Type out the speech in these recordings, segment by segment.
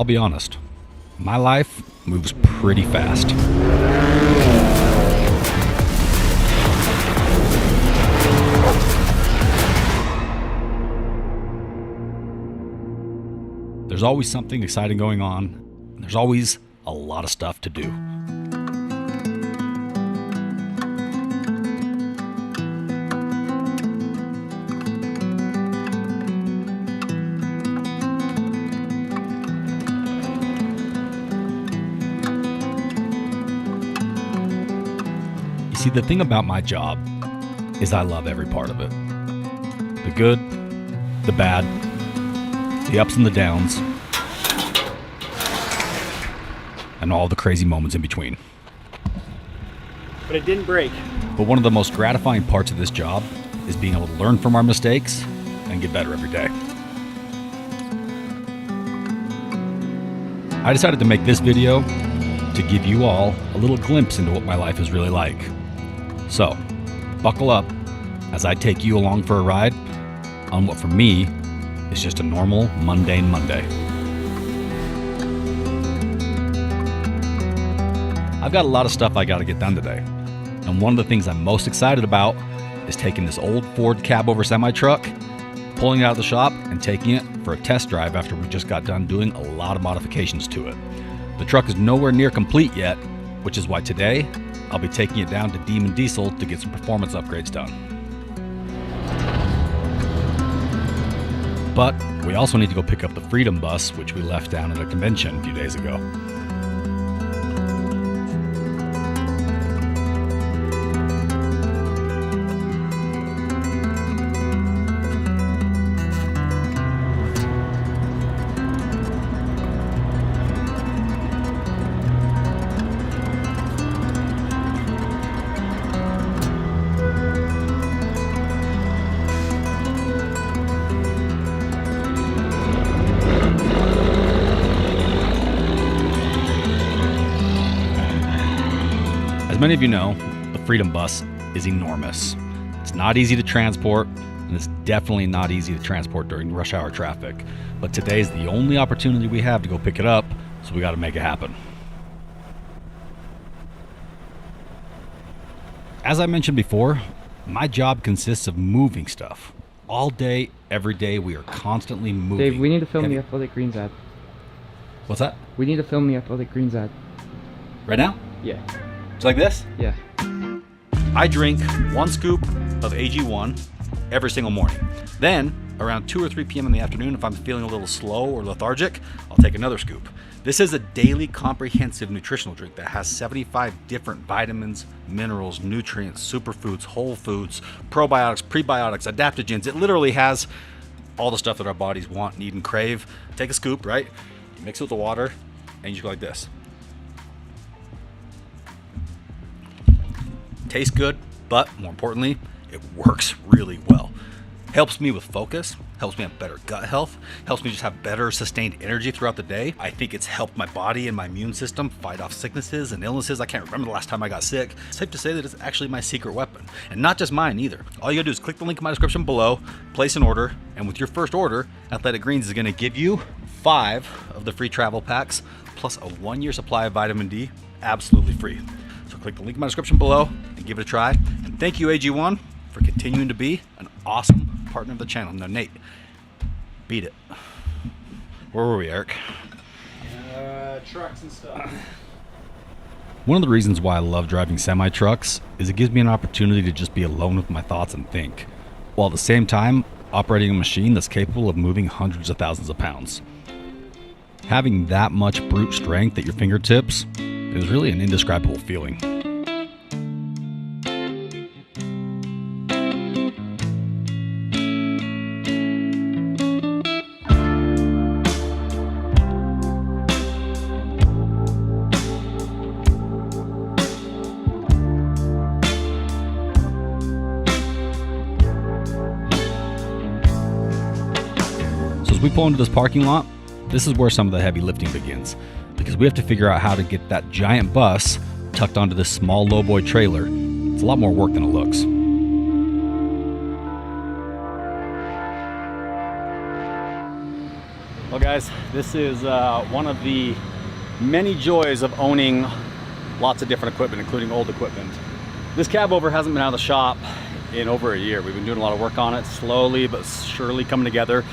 I'll be honest, my life moves pretty fast. There's always something exciting going on, and there's always a lot of stuff to do. You see, the thing about my job is I love every part of it. The good, the bad, the ups and the downs, and all the crazy moments in between. But it didn't break. But one of the most gratifying parts of this job is being able to learn from our mistakes and get better every day. I decided to make this video to give you all a little glimpse into what my life is really like. So, buckle up as I take you along for a ride on what for me is just a normal, mundane Monday. I've got a lot of stuff I gotta get done today, and one of the things I'm most excited about is taking this old Ford cab-over semi-truck, pulling it out of the shop, and taking it for a test drive after we just got done doing a lot of modifications to it. The truck is nowhere near complete yet, which is why today I'll be taking it down to Demon Diesel to get some performance upgrades done. But we also need to go pick up the Freedom Bus, which we left down at a convention a few days ago. As many of you know, the Freedom Bus is enormous. It's not easy to transport, and it's definitely not easy to transport during rush hour traffic. But today's the only opportunity we have to go pick it up, so we got to make it happen. As I mentioned before, my job consists of moving stuff. All day, every day, we are constantly moving. Dave, we need to film the Athletic Greens ad. What's that? We need to film the Athletic Greens ad. Right now? Yeah. It's like this? Yeah. I drink 1 scoop of AG1 every single morning. Then, around 2 or 3 p.m. in the afternoon, if I'm feeling a little slow or lethargic, I'll take another scoop. This is a daily comprehensive nutritional drink that has 75 different vitamins, minerals, nutrients, superfoods, whole foods, probiotics, prebiotics, adaptogens. It literally has all the stuff that our bodies want, need, and crave. Take a scoop, right? You mix it with the water, and you just go like this. Tastes good, but more importantly, it works really well. Helps me with focus, helps me have better gut health, helps me just have better sustained energy throughout the day. I think it's helped my body and my immune system fight off sicknesses and illnesses. I can't remember the last time I got sick. It's safe to say that it's actually my secret weapon, and not just mine either. All you gotta do is click the link in my description below, place an order, and with your first order, Athletic Greens is gonna give you 5 of the free travel packs, plus a 1-year supply of vitamin D, absolutely free. So click the link in my description below and give it a try. And thank you, AG1, for continuing to be an awesome partner of the channel. Now, Nate, beat it. Where were we, Eric? Trucks and stuff. One of the reasons why I love driving semi-trucks is it gives me an opportunity to just be alone with my thoughts and think, while at the same time operating a machine that's capable of moving hundreds of thousands of pounds. Having that much brute strength at your fingertips is really an indescribable feeling. So as we pull into this parking lot, this is where some of the heavy lifting begins, because we have to figure out how to get that giant bus tucked onto this small lowboy trailer. It's a lot more work than it looks. Well guys, this is one of the many joys of owning lots of different equipment, including old equipment. This cab over hasn't been out of the shop in over a year. We've been doing a lot of work on it, slowly but surely coming together.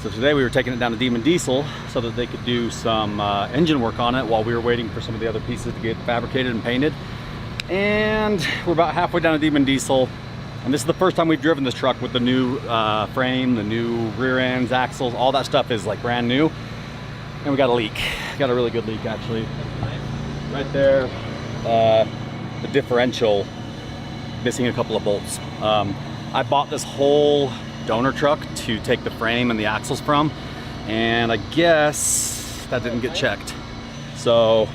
So today we were taking it down to Demon Diesel so that they could do some engine work on it while we were waiting for some of the other pieces to get fabricated and painted. And we're about halfway down to Demon Diesel. And this is the first time we've driven this truck with the new frame, the new rear ends, axles, all that stuff is like brand new. And we got a leak. Got a really good leak actually. Right there, the differential missing a couple of bolts. I bought this whole donor truck to take the frame and the axles from, and I guess that didn't get checked. So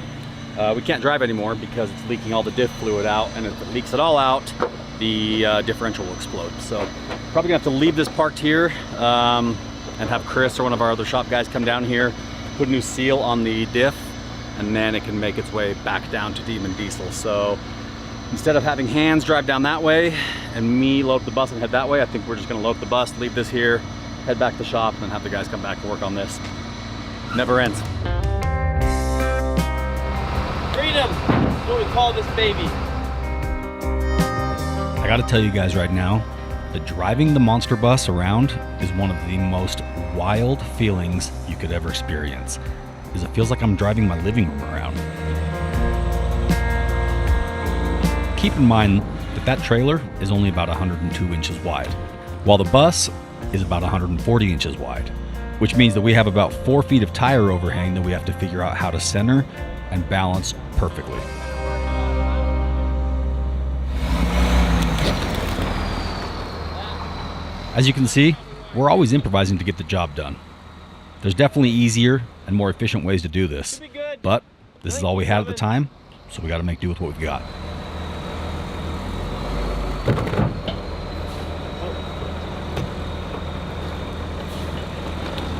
we can't drive anymore because it's leaking all the diff fluid out, and if it leaks it all out, the differential will explode. So probably gonna have to leave this parked here and have Chris or one of our other shop guys come down here, put a new seal on the diff, and then it can make its way back down to Demon Diesel. So instead of having hands drive down that way and me load the bus and head that way, I think we're just gonna load the bus, leave this here, head back to the shop, and then have the guys come back and work on this. Never ends. Freedom is what we call this baby. I gotta tell you guys right now that driving the monster bus around is one of the most wild feelings you could ever experience, because it feels like I'm driving my living room around. Keep in mind that that trailer is only about 102 inches wide, while the bus is about 140 inches wide, which means that we have about 4 feet of tire overhang that we have to figure out how to center and balance perfectly. As you can see, we're always improvising to get the job done. There's definitely easier and more efficient ways to do this, but this is all we had at the time, so we got to make do with what we've got.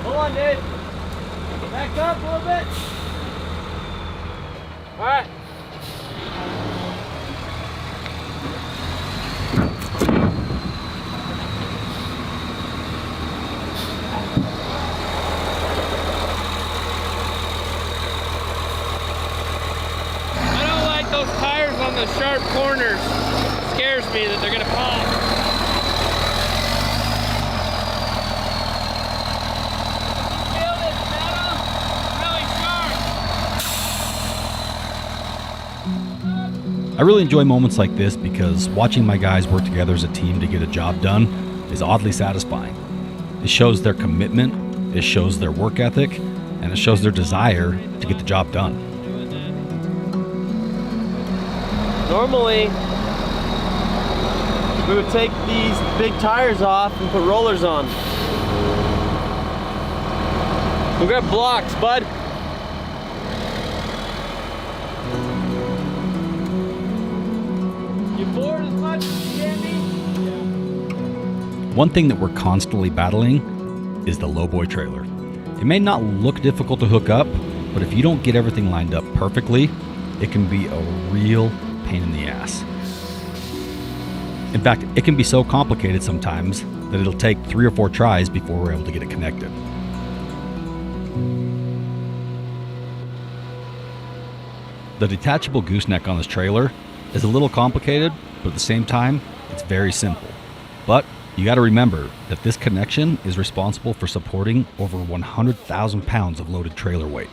Hold on, dude. Back up a little bit. All right. I don't like those tires on the sharp corners. It scares me that they're gonna pop. Feel this metal? Really sharp. I really enjoy moments like this because watching my guys work together as a team to get a job done is oddly satisfying. It shows their commitment, it shows their work ethic, and it shows their desire to get the job done. Normally, we would take these big tires off and put rollers on. We've got blocks, bud. You bored as much as you can be? One thing that we're constantly battling is the lowboy trailer. It may not look difficult to hook up, but if you don't get everything lined up perfectly, it can be a real pain in the ass. In fact, it can be so complicated sometimes that it'll take 3 or 4 tries before we're able to get it connected. The detachable gooseneck on this trailer is a little complicated, but at the same time, it's very simple. But you got to remember that this connection is responsible for supporting over 100,000 pounds of loaded trailer weight.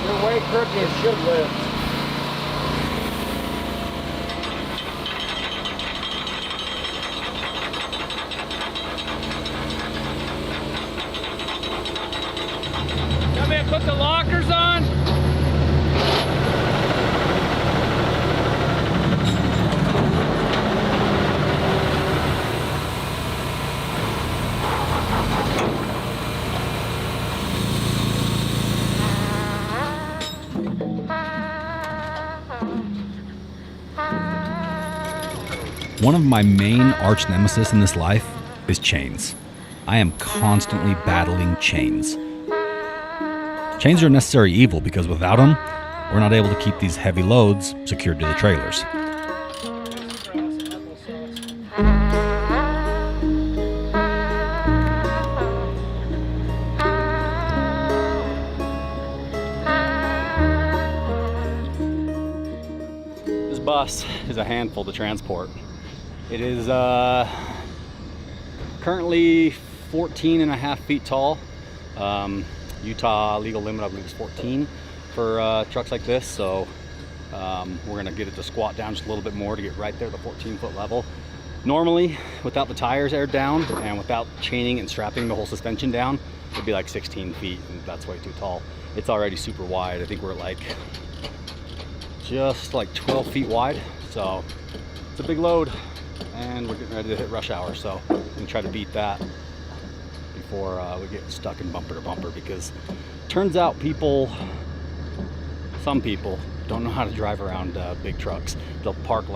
You're way crooked and should live. Come in, put the lockers on. One of my main arch nemesis in this life is chains. I am constantly battling chains. Chains are a necessary evil because without them, we're not able to keep these heavy loads secured to the trailers. bus is a handful to transport. It is currently 14.5 feet tall. Utah legal limit, I believe, is 14 for trucks like this. So we're gonna get it to squat down just a little bit more to get right there at the 14-foot level. Normally, without the tires aired down and without chaining and strapping the whole suspension down, it'd be like 16 feet, and that's way too tall. It's already super wide. I think we're at like just like 12 feet wide. So it's a big load, and we're getting ready to hit rush hour. So I'm gonna try to beat that before we get stuck in bumper to bumper, because turns out some people don't know how to drive around big trucks. They'll park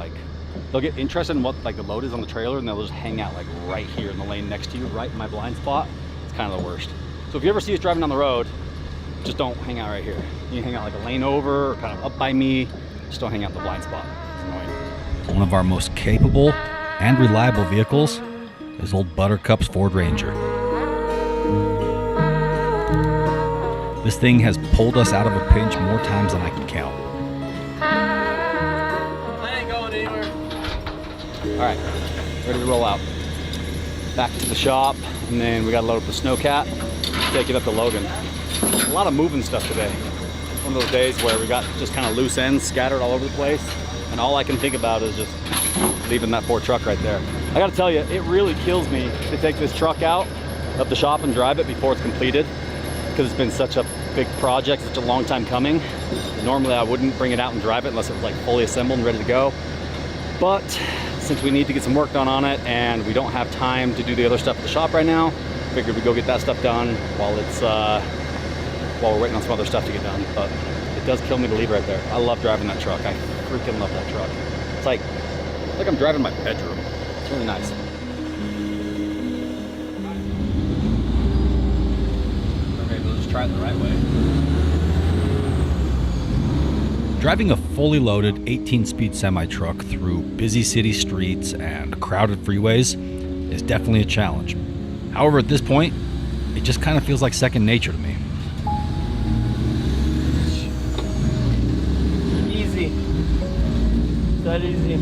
they'll get interested in what like the load is on the trailer, and they'll just hang out like right here in the lane next to you, right in my blind spot. It's kind of the worst. So if you ever see us driving down the road, just don't hang out right here. You can hang out like a lane over or kind of up by me. Just don't hang out in the blind spot. It's annoying. One of our most capable and reliable vehicles is old Buttercup's Ford Ranger. This thing has pulled us out of a pinch more times than I can count. I ain't going anywhere. All right, ready to roll out. Back to the shop, and then we got to load up the Snowcat, take it up to Logan. A lot of moving stuff today. One of those days where we got just kind of loose ends scattered all over the place, and all I can think about is just leaving that poor truck right there. I got to tell you, it really kills me to take this truck out of the shop and drive it before it's completed, because it's been such a big project, such a long time coming. Normally I wouldn't bring it out and drive it unless it was like fully assembled and ready to go. But since we need to get some work done on it and we don't have time to do the other stuff at the shop right now, figured we'd go get that stuff done while we're waiting on some other stuff to get done. But it does kill me to leave right there. I love driving that truck. I freaking love that truck. It's like I'm driving my bedroom. It's really nice. Okay, we'll just try it the right way. Driving a fully loaded 18-speed semi-truck through busy city streets and crowded freeways is definitely a challenge. However, at this point, it just kind of feels like second nature to me. Easy. That easy.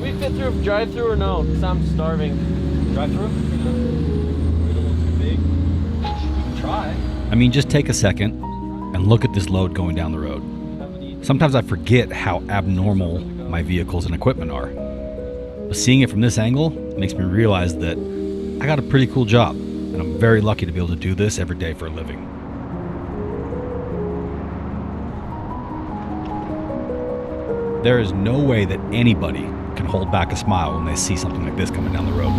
We fit through drive-through or no? Because I'm starving. Drive-through? I mean, just take a second and look at this load going down the road. Sometimes I forget how abnormal my vehicles and equipment are. But seeing it from this angle makes me realize that I got a pretty cool job, and I'm very lucky to be able to do this every day for a living. There is no way that anybody can hold back a smile when they see something like this coming down the road.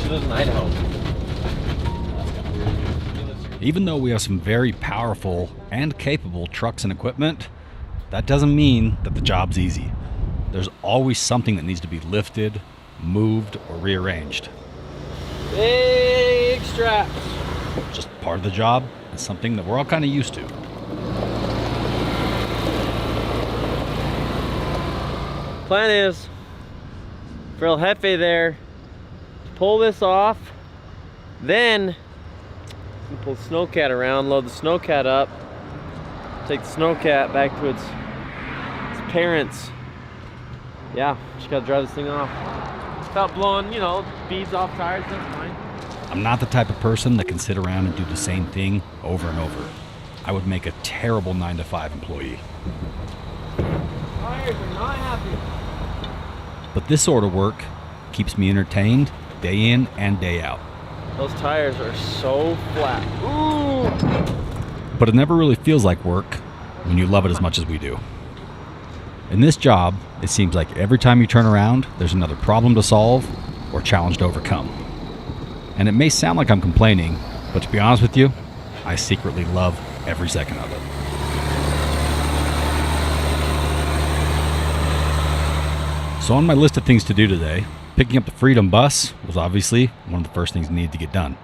She lives in Idaho. Even though we have some very powerful and capable trucks and equipment, that doesn't mean that the job's easy. There's always something that needs to be lifted, moved, or rearranged. Big straps. Just part of the job, and something that we're all kind of used to. Plan is for El Jefe there to pull this off, then pull the Snowcat around, load the Snowcat up, take the Snowcat back to its parents. Yeah, just gotta drive this thing off without blowing, beads off tires. That's fine. I'm not the type of person that can sit around and do the same thing over and over. I would make a terrible 9-to-5 employee. Tires are not happy. But this sort of work keeps me entertained day in and day out. Those tires are so flat. Ooh! But it never really feels like work when you love it as much as we do. In this job, it seems like every time you turn around, there's another problem to solve or challenge to overcome. And it may sound like I'm complaining, but to be honest with you, I secretly love every second of it. So on my list of things to do today, picking up the Freedom bus was obviously one of the first things we needed to get done.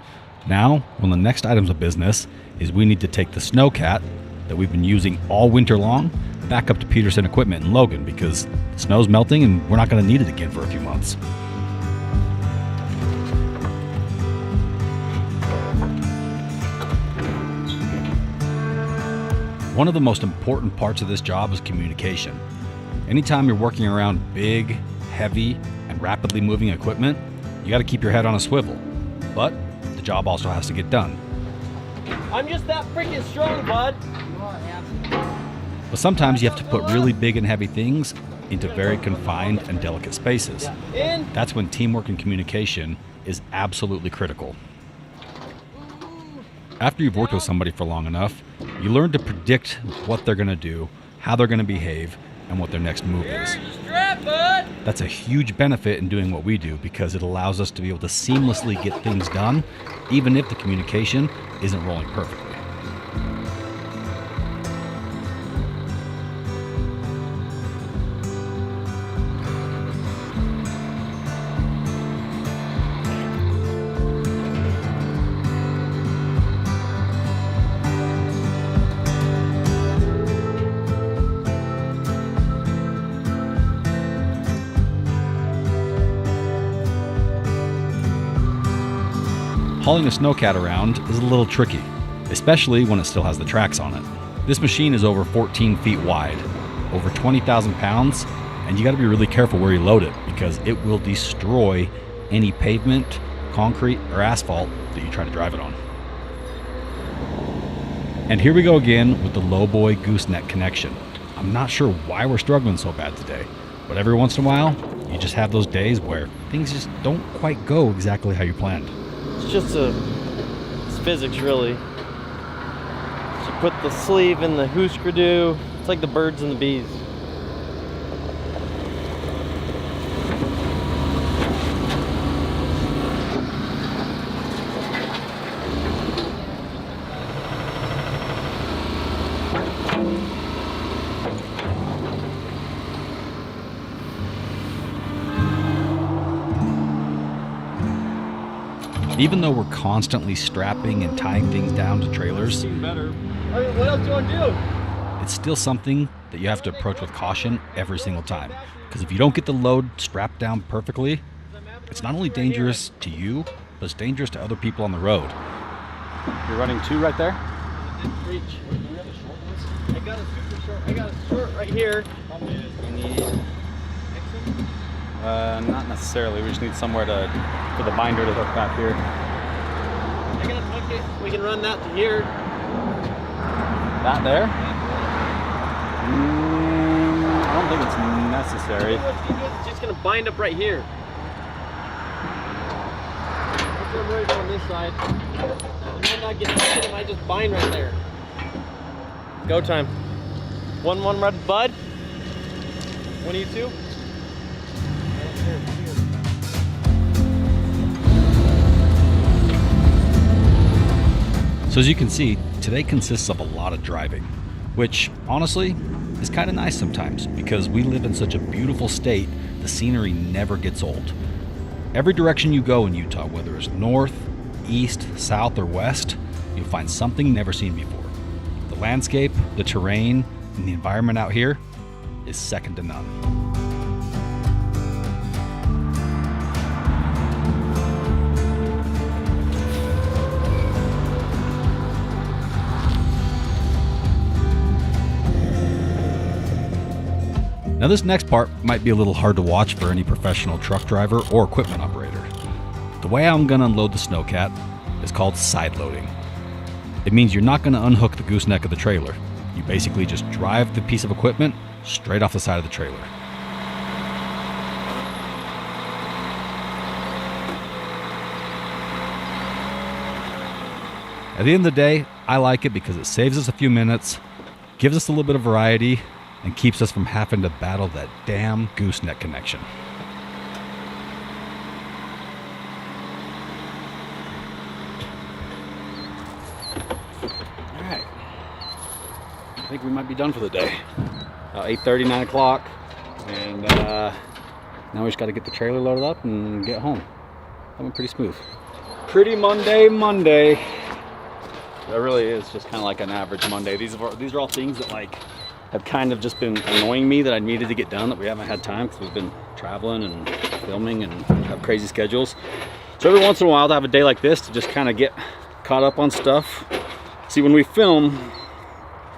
Now, one of the next items of business is we need to take the Snowcat that we've been using all winter long back up to Peterson Equipment in Logan because the snow's melting and we're not going to need it again for a few months. One of the most important parts of this job is communication. Anytime you're working around big, heavy, and rapidly moving equipment, you got to keep your head on a swivel. But the job also has to get done. I'm just that freaking strong, bud. But sometimes you have to put really big and heavy things into very confined and delicate spaces. That's when teamwork and communication is absolutely critical. After you've worked with somebody for long enough, you learn to predict what they're going to do, how they're going to behave, and what their next move is. That's a huge benefit in doing what we do because it allows us to be able to seamlessly get things done, even if the communication isn't rolling perfectly. Hauling a snowcat around is a little tricky, especially when it still has the tracks on it. This machine is over 14 feet wide, over 20,000 pounds, and you gotta be really careful where you load it because it will destroy any pavement, concrete, or asphalt that you try to drive it on. And here we go again with the lowboy gooseneck connection. I'm not sure why we're struggling so bad today, but every once in a while, you just have those days where things just don't quite go exactly how you planned. It's physics, really. So you put the sleeve in the hooskadoo. It's like the birds and the bees. Even though we're constantly strapping and tying things down to trailers, Better. I mean, what else do you want to do? it's still something that you have to approach with caution every single time. Because if you don't get the load strapped down perfectly, it's not only dangerous to you, but it's dangerous to other people on the road. You're running 2 right there? Reach. I got a super short. I got a short right here. You need... not necessarily. We just need somewhere for the binder to hook back here. I got a bucket. We can run that to here. That there? I don't think it's necessary. It's just gonna bind up right here. That's what I'm worried about on this side. It might not get tight. It might just bind right there. Go time. One red bud. One of you two. So as you can see, today consists of a lot of driving, which honestly is kind of nice sometimes because we live in such a beautiful state, the scenery never gets old. Every direction you go in Utah, whether it's north, east, south, or west, you'll find something never seen before. The landscape, the terrain, and the environment out here is second to none. Now this next part might be a little hard to watch for any professional truck driver or equipment operator. The way I'm gonna unload the snowcat is called side loading. It means you're not gonna unhook the gooseneck of the trailer. You basically just drive the piece of equipment straight off the side of the trailer. At the end of the day, I like it because it saves us a few minutes, gives us a little bit of variety, and keeps us from having to battle that damn gooseneck connection. All right, I think we might be done for the day. 8:30, 9 o'clock, and now we just got to get the trailer loaded up and get home. That went pretty smooth. Pretty Monday. That really is just kind of like an average Monday. These are all things that, like, have kind of just been annoying me that I needed to get done that we haven't had time because we've been traveling and filming and have crazy schedules. So every once in a while to have a day like this to just kind of get caught up on stuff. See, when we film,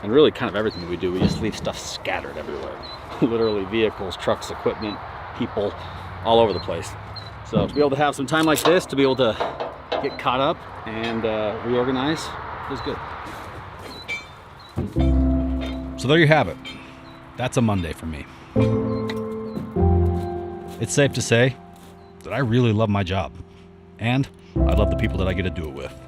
and really kind of everything we do, we just leave stuff scattered everywhere. Literally vehicles, trucks, equipment, people, all over the place. So to be able to have some time like this, to be able to get caught up and reorganize is good. So there you have it. That's a Monday for me. It's safe to say that I really love my job, and I love the people that I get to do it with.